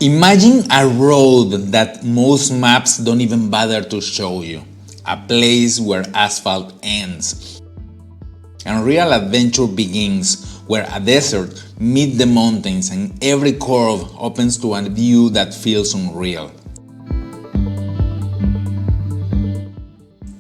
Imagine a road that most maps don't even bother to show you. A place where asphalt ends and real adventure begins, where a desert meets the mountains and every curve opens to a view that feels unreal.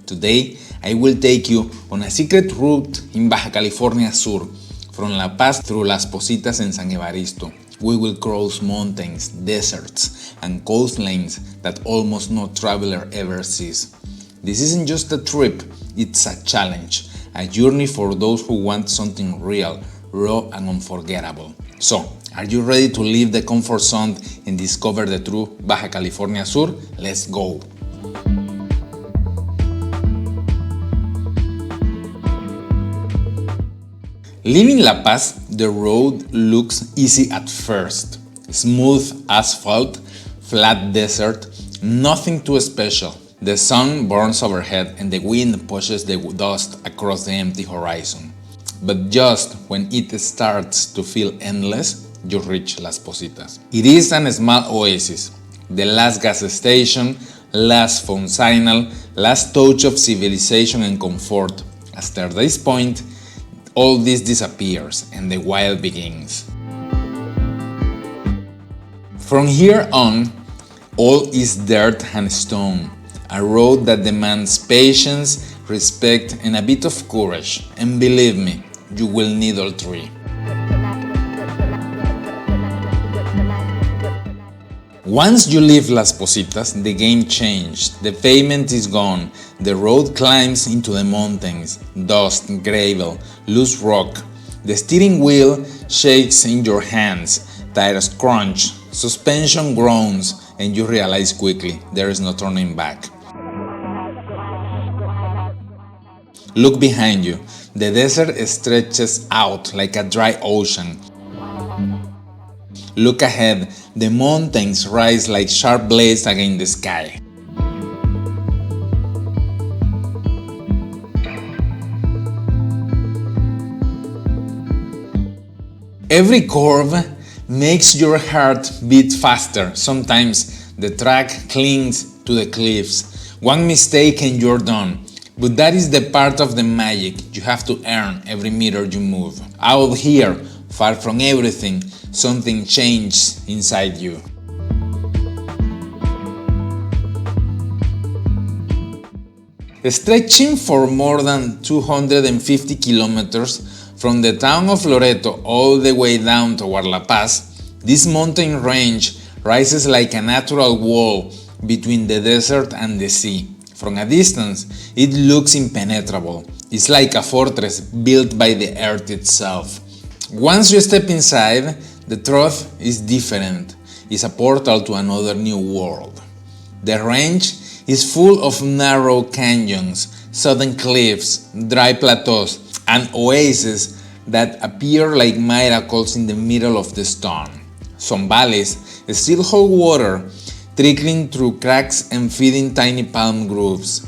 Today, I will take you on a secret route in Baja California Sur, from La Paz through Las Positas and San Evaristo. We will cross mountains, deserts, and coastlines that almost no traveler ever sees. This isn't just a trip, it's a challenge, a journey for those who want something real, raw, and unforgettable. So, are you ready to leave the comfort zone and discover the true Baja California Sur? Let's go! Leaving La Paz, the road looks easy at first. Smooth asphalt, flat desert, nothing too special. The sun burns overhead and the wind pushes the dust across the empty horizon. But just when it starts to feel endless, you reach Las Positas. It is a small oasis, the last gas station, last phone signal, last touch of civilization and comfort. After this point, all this disappears and the wild begins. From here on, all is dirt and stone, a road that demands patience, respect, and a bit of courage. And believe me, you will need all three. Once you leave Las Positas, the game changed. The pavement is gone. The road climbs into the mountains. Dust, gravel, loose rock. The steering wheel shakes in your hands. Tires crunch. Suspension groans. And you realize quickly there is no turning back. Look behind you. The desert stretches out like a dry ocean. Look ahead, the mountains rise like sharp blades against the sky. Every curve makes your heart beat faster. Sometimes the track clings to the cliffs. One mistake and you're done. But that is the part of the magic. You have to earn every meter you move. Out here, far from everything, something changed inside you. Stretching for more than 250 kilometers from the town of Loreto all the way down toward La Paz, this mountain range rises like a natural wall between the desert and the sea. From a distance, it looks impenetrable. It's like a fortress built by the earth itself. Once you step inside, the truth is different. It's a portal to another new world. The range is full of narrow canyons, sudden cliffs, dry plateaus, and oases that appear like miracles in the middle of the storm. Some valleys still hold water, trickling through cracks and feeding tiny palm groves.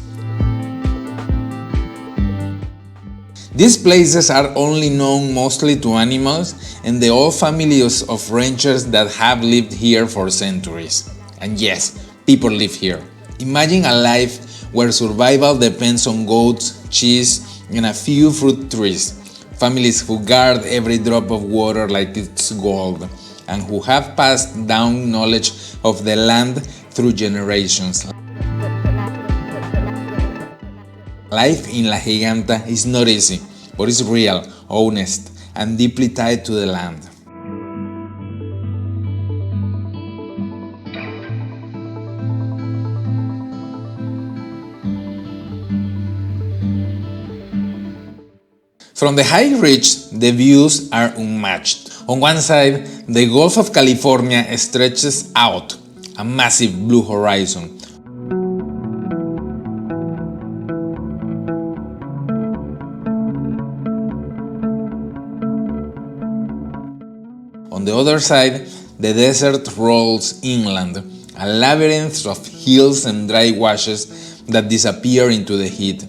These places are only known mostly to animals and the old families of ranchers that have lived here for centuries. And yes, people live here. Imagine a life where survival depends on goats, cheese, and a few fruit trees. Families who guard every drop of water like it's gold, and who have passed down knowledge of the land through generations. Life in La Giganta is not easy, but it's real, honest, and deeply tied to the land. From the high ridge, the views are unmatched. On one side, the Gulf of California stretches out, a massive blue horizon. On the other side, the desert rolls inland, a labyrinth of hills and dry washes that disappear into the heat.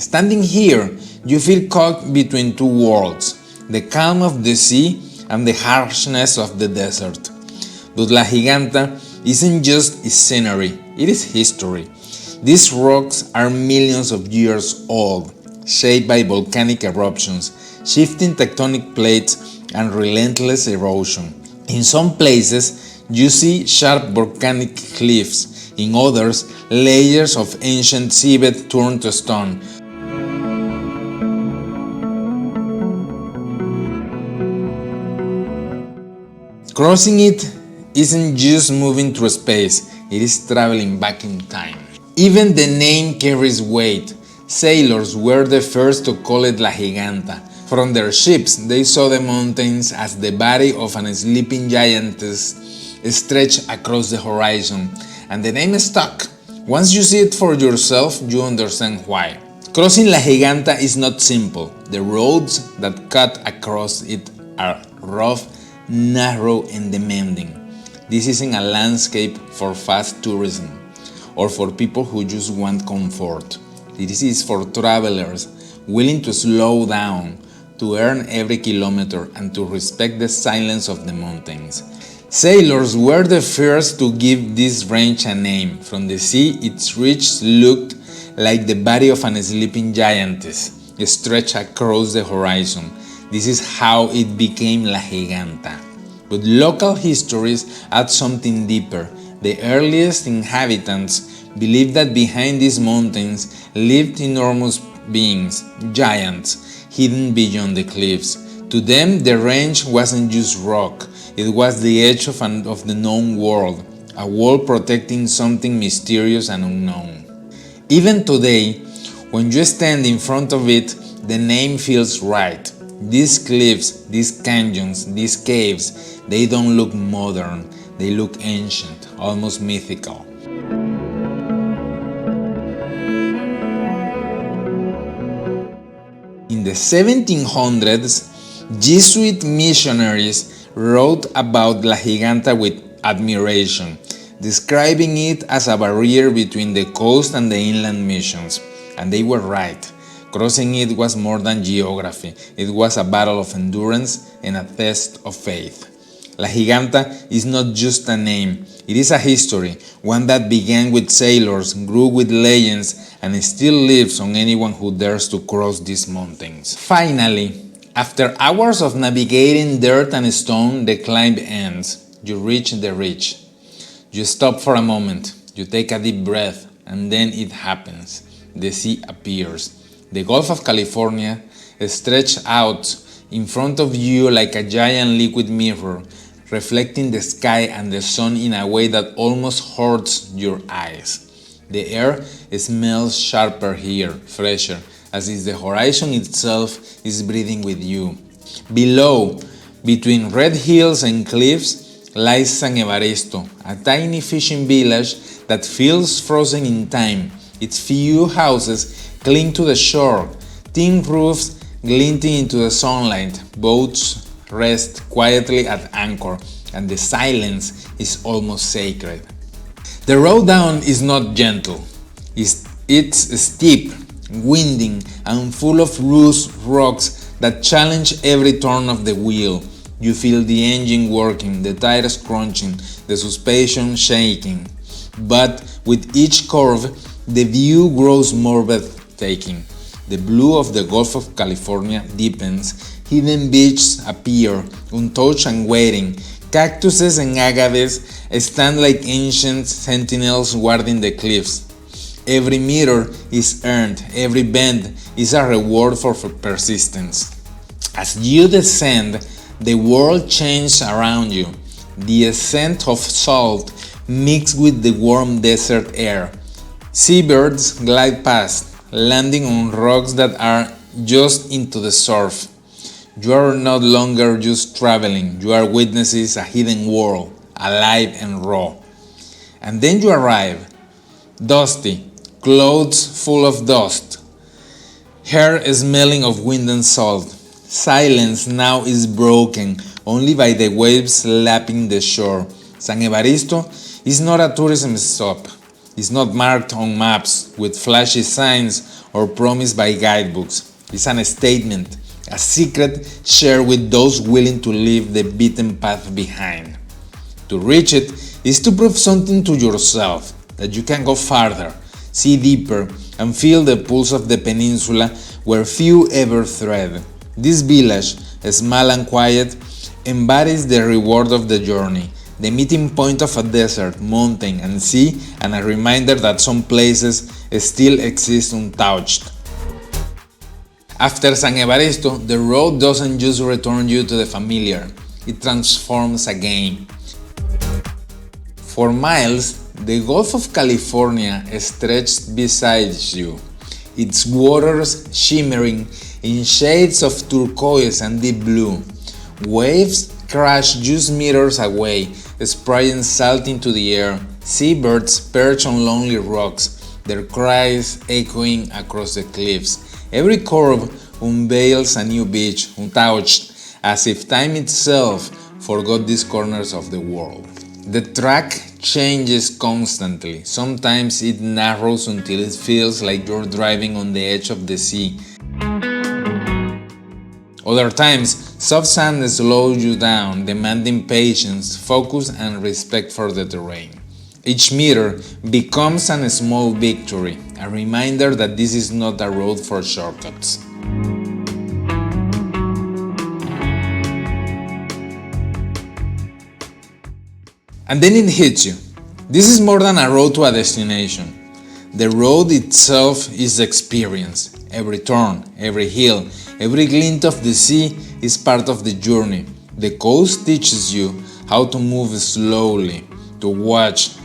Standing here, you feel caught between two worlds, the calm of the sea and the harshness of the desert. But La Giganta isn't just scenery, it is history. These rocks are millions of years old, shaped by volcanic eruptions, shifting tectonic plates, and relentless erosion. In some places, you see sharp volcanic cliffs, in others, layers of ancient seabed turned to stone. Crossing it isn't just moving through space, it is traveling back in time. Even the name carries weight. Sailors were the first to call it La Giganta. From their ships, they saw the mountains as the body of an sleeping giantess stretched across the horizon, and the name stuck. Once you see it for yourself, you understand why. Crossing La Giganta is not simple. The roads that cut across it are rough, narrow, and demanding. This isn't a landscape for fast tourism or for people who just want comfort. This is for travelers willing to slow down, to earn every kilometer, and to respect the silence of the mountains. Sailors were the first to give this range a name. From the sea, its ridge looked like the body of an sleeping giantess, stretched across the horizon. This is how it became La Giganta. But local histories add something deeper. The earliest inhabitants believed that behind these mountains lived enormous beings, giants, hidden beyond the cliffs. To them, the range wasn't just rock, it was the edge of the known world, a wall protecting something mysterious and unknown. Even today, when you stand in front of it, the name feels right. These cliffs, these canyons, these caves, they don't look modern, they look ancient, almost mythical. In the 1700s, Jesuit missionaries wrote about La Giganta with admiration, describing it as a barrier between the coast and the inland missions. And they were right. Crossing it was more than geography, it was a battle of endurance and a test of faith. La Giganta is not just a name, it is a history, one that began with sailors, grew with legends, and still lives on anyone who dares to cross these mountains. Finally, after hours of navigating dirt and stone, the climb ends. You reach the ridge. You stop for a moment, you take a deep breath, and then it happens. The sea appears. The Gulf of California stretched out in front of you like a giant liquid mirror, reflecting the sky and the sun in a way that almost hurts your eyes. The air smells sharper here, fresher, as if the horizon itself is breathing with you. Below, between red hills and cliffs, lies San Evaristo, a tiny fishing village that feels frozen in time. Its few houses cling to the shore, tin roofs glinting into the sunlight, boats rest quietly at anchor, and the silence is almost sacred. The road down is not gentle. It's steep, winding, and full of loose rocks that challenge every turn of the wheel. You feel the engine working, the tires crunching, the suspension shaking. But with each curve, the view grows more breathtaking. The blue of the Gulf of California deepens, hidden beaches appear, untouched and waiting. Cactuses and agaves stand like ancient sentinels guarding the cliffs. Every meter is earned, every bend is a reward for persistence. As you descend, the world changes around you. The scent of salt mixed with the warm desert air. Seabirds glide past, landing on rocks that are just into the surf. You are no longer just traveling, you are witnesses a hidden world, alive and raw. And then you arrive, dusty, clothes full of dust, hair smelling of wind and salt. Silence now is broken only by the waves lapping the shore. San Evaristo is not a tourism stop. It's not marked on maps with flashy signs or promised by guidebooks. It's an statement, a secret shared with those willing to leave the beaten path behind. To reach it is to prove something to yourself, that you can go farther, see deeper, and feel the pulse of the peninsula where few ever tread. This village, small and quiet, embodies the reward of the journey, the meeting point of a desert, mountain, and sea, and a reminder that some places still exist untouched. After San Evaristo, the road doesn't just return you to the familiar, it transforms again. For miles, the Gulf of California stretched beside you, its waters shimmering in shades of turquoise and deep blue. Waves crash just meters away, spraying salt into the air. Seabirds perch on lonely rocks, their cries echoing across the cliffs. Every curve unveils a new beach, untouched, as if time itself forgot these corners of the world. The track changes constantly. Sometimes it narrows until it feels like you're driving on the edge of the sea. Other times, soft sand slows you down, demanding patience, focus, and respect for the terrain. Each meter becomes a small victory, a reminder that this is not a road for shortcuts. And then it hits you. This is more than a road to a destination. The road itself is the experience. Every turn, every hill, every glint of the sea is part of the journey. The coast teaches you how to move slowly, to watch,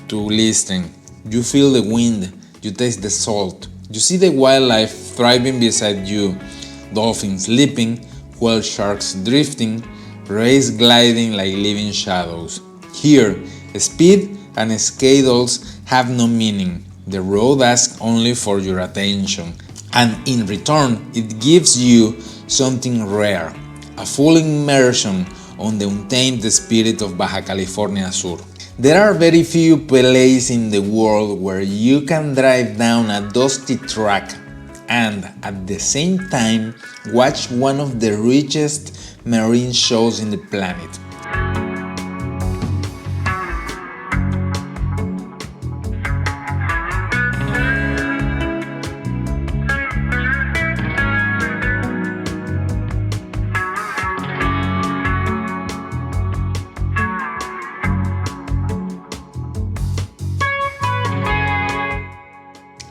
to listen. You feel the wind, you taste the salt, you see the wildlife thriving beside you, dolphins leaping, whale sharks drifting, rays gliding like living shadows. Here, speed and schedules have no meaning. The road asks only for your attention, and in return, it gives you something rare, a full immersion on the untamed spirit of Baja California Sur. There are very few places in the world where you can drive down a dusty track and at the same time watch one of the richest marine shows in the planet.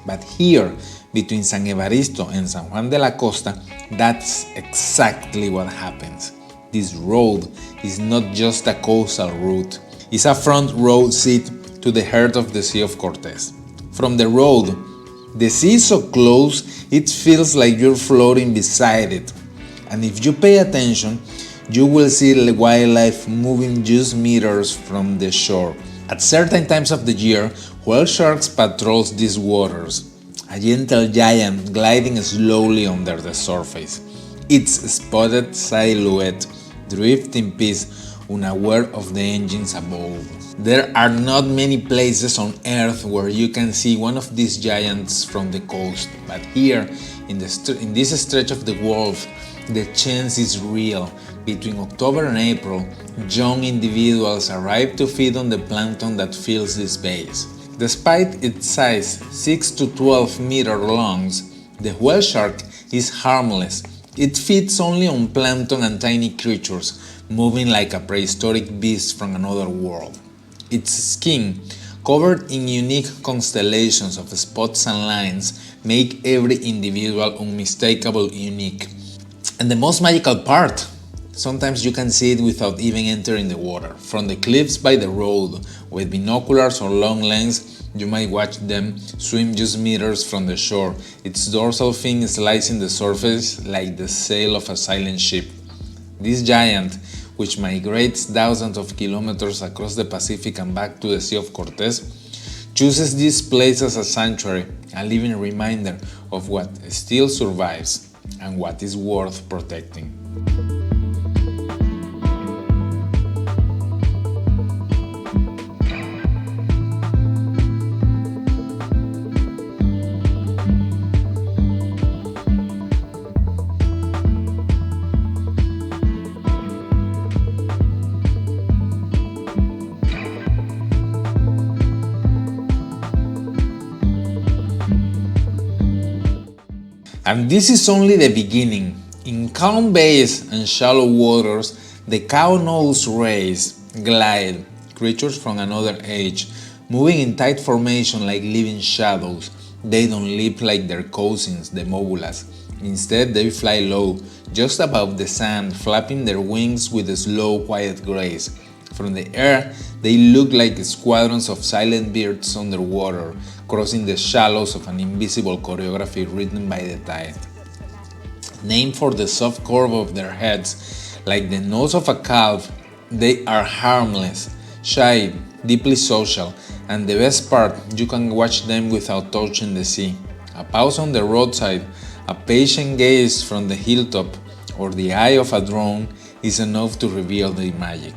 But here, between San Evaristo and San Juan de la Costa, that's exactly what happens. This road is not just a coastal route, it's a front row seat to the heart of the Sea of Cortez. From the road, the sea is so close it feels like you're floating beside it. And if you pay attention, you will see the wildlife moving just meters from the shore. At certain times of the year, whale sharks patrols these waters, a gentle giant gliding slowly under the surface, its spotted silhouette drifts in peace, unaware of the engines above. There are not many places on Earth where you can see one of these giants from the coast, but here, in this stretch of the Gulf, the chance is real. Between October and April, young individuals arrive to feed on the plankton that fills these bays. Despite its size, 6 to 12 meter longs, the whale shark is harmless. It feeds only on plankton and tiny creatures, moving like a prehistoric beast from another world. Its skin, covered in unique constellations of spots and lines, make every individual unmistakably unique. And the most magical part, sometimes you can see it without even entering the water. From the cliffs by the road, with binoculars or long lens, you might watch them swim just meters from the shore, its dorsal fin slicing the surface like the sail of a silent ship. This giant, which migrates thousands of kilometers across the Pacific and back to the Sea of Cortez, chooses this place as a sanctuary, a living reminder of what still survives and what is worth protecting. And this is only the beginning. In calm bays and shallow waters, the cow-nosed rays glide, creatures from another age, moving in tight formation like living shadows. They don't leap like their cousins, the mobulas. Instead, they fly low, just above the sand, flapping their wings with a slow, quiet grace. From the air, they look like squadrons of silent birds underwater, crossing the shallows of an invisible choreography written by the tide. Named for the soft curve of their heads, like the nose of a calf, they are harmless, shy, deeply social, and the best part, you can watch them without touching the sea. A pause on the roadside, a patient gaze from the hilltop, or the eye of a drone is enough to reveal the magic.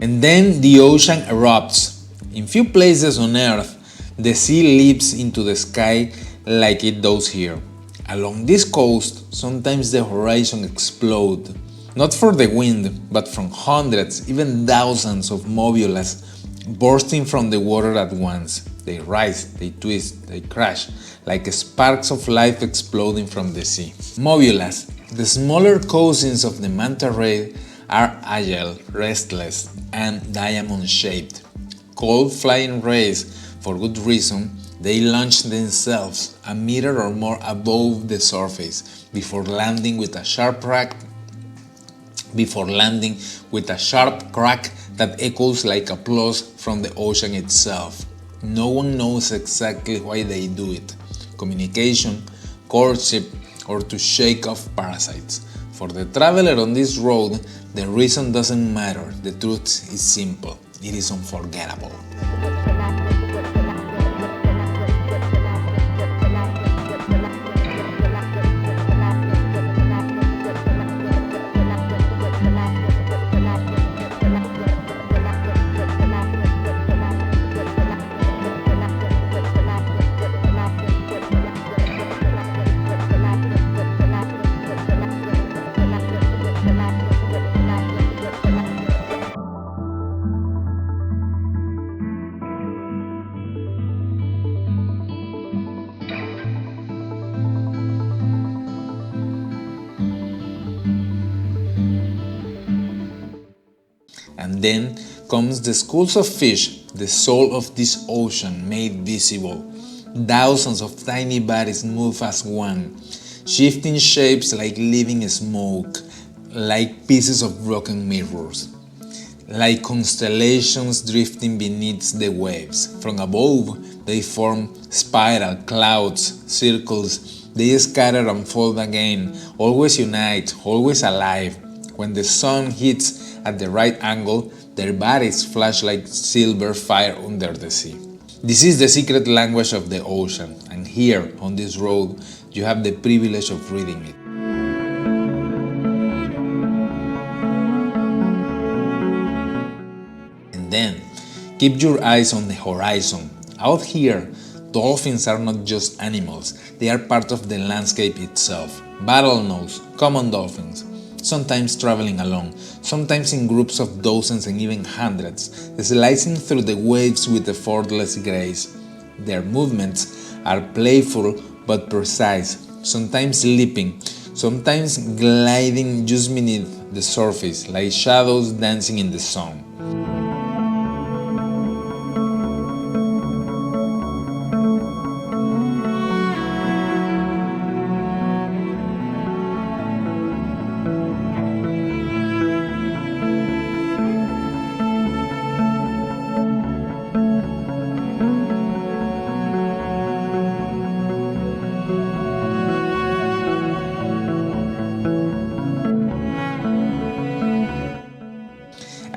And then the ocean erupts. In few places on Earth, the sea leaps into the sky like it does here. Along this coast, sometimes the horizon explodes, not for the wind, but from hundreds, even thousands of mobulas bursting from the water at once. They rise, they twist, they crash, like sparks of life exploding from the sea. Mobulas, the smaller cousins of the manta ray, are agile, restless, and diamond-shaped. Called flying rays for good reason, they launch themselves a meter or more above the surface before landing with a sharp crack that echoes like applause from the ocean itself. No one knows exactly why they do it. Communication, courtship, or to shake off parasites. For the traveler on this road, the reason doesn't matter. The truth is simple. It is unforgettable. And then comes the schools of fish, the soul of this ocean made visible. Thousands of tiny bodies move as one, shifting shapes like living smoke, like pieces of broken mirrors, like constellations drifting beneath the waves. From above, they form spiral clouds, circles. They scatter and fold again, always unite, always alive. When the sun hits at the right angle, their bodies flash like silver fire under the sea. This is the secret language of the ocean, and here on this road, you have the privilege of reading it. And then, keep your eyes on the horizon. Out here, dolphins are not just animals, they are part of the landscape itself. Bottlenose, common dolphins, sometimes traveling alone, sometimes in groups of dozens and even hundreds, slicing through the waves with effortless grace. Their movements are playful but precise, sometimes leaping, sometimes gliding just beneath the surface, like shadows dancing in the sun.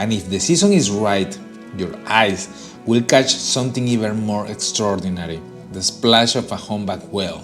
And if the season is right, your eyes will catch something even more extraordinary, the splash of a humpback whale.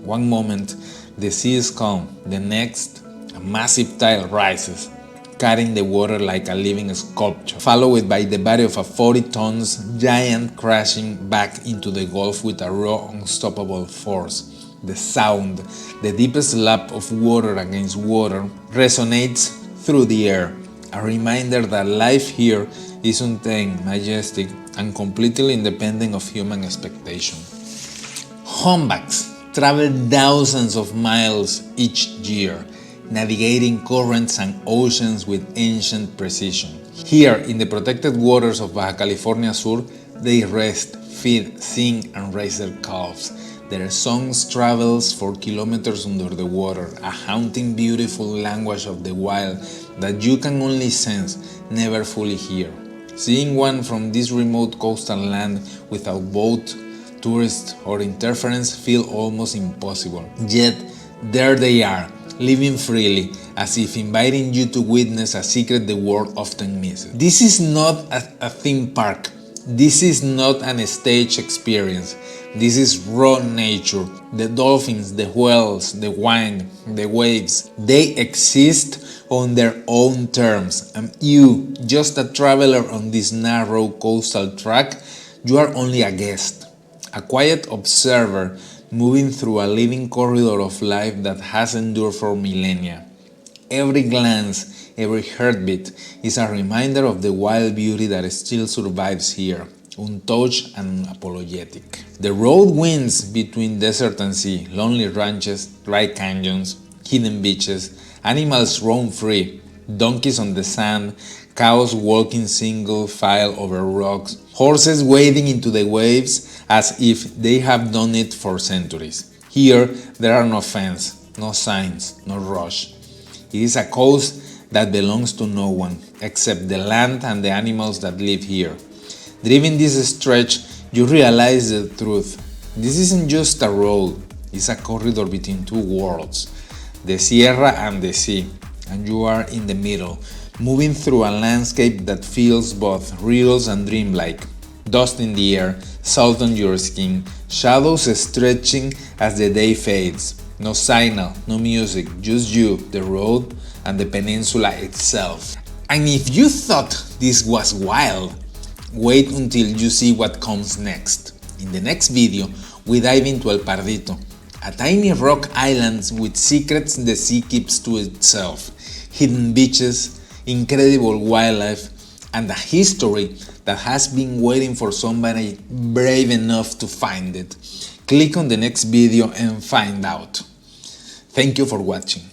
One moment, the sea is calm, the next, a massive tide rises, cutting the water like a living sculpture, followed by the body of a 40 tons giant crashing back into the Gulf with a raw, unstoppable force. The sound, the deepest slap of water against water, resonates through the air, a reminder that life here is untamed, majestic, and completely independent of human expectation. Humpbacks travel thousands of miles each year, navigating currents and oceans with ancient precision. Here, in the protected waters of Baja California Sur, they rest, feed, sing, and raise their calves. Their songs travels for kilometers under the water, a haunting, beautiful language of the wild that you can only sense, never fully hear. Seeing one from this remote coastal land without boat, tourist, or interference feel almost impossible. Yet, there they are, living freely, as if inviting you to witness a secret the world often misses. This is not a theme park. This is not an stage experience. This is raw nature. The dolphins, the whales, the wind, the waves, they exist on their own terms. And you, just a traveler on this narrow coastal track, you are only a guest, a quiet observer moving through a living corridor of life that has endured for millennia. Every glance, every heartbeat is a reminder of the wild beauty that still survives here, untouched and unapologetic. The road winds between desert and sea, lonely ranches, dry canyons, hidden beaches, animals roam free, donkeys on the sand, cows walking single file over rocks, horses wading into the waves as if they have done it for centuries. Here, there are no fence, no signs, no rush. It is a coast that belongs to no one, except the land and the animals that live here. Driving this stretch, you realize the truth. This isn't just a road, it's a corridor between two worlds, the Sierra and the sea, and you are in the middle, moving through a landscape that feels both real and dreamlike. Dust in the air, salt on your skin, shadows stretching as the day fades. No signal, no music, just you, the road, and the peninsula itself. And if you thought this was wild, wait until you see what comes next. In the next video, we dive into El Pardito, a tiny rock island with secrets the sea keeps to itself, hidden beaches, incredible wildlife, and a history that has been waiting for somebody brave enough to find it. Click on the next video and find out. Thank you for watching.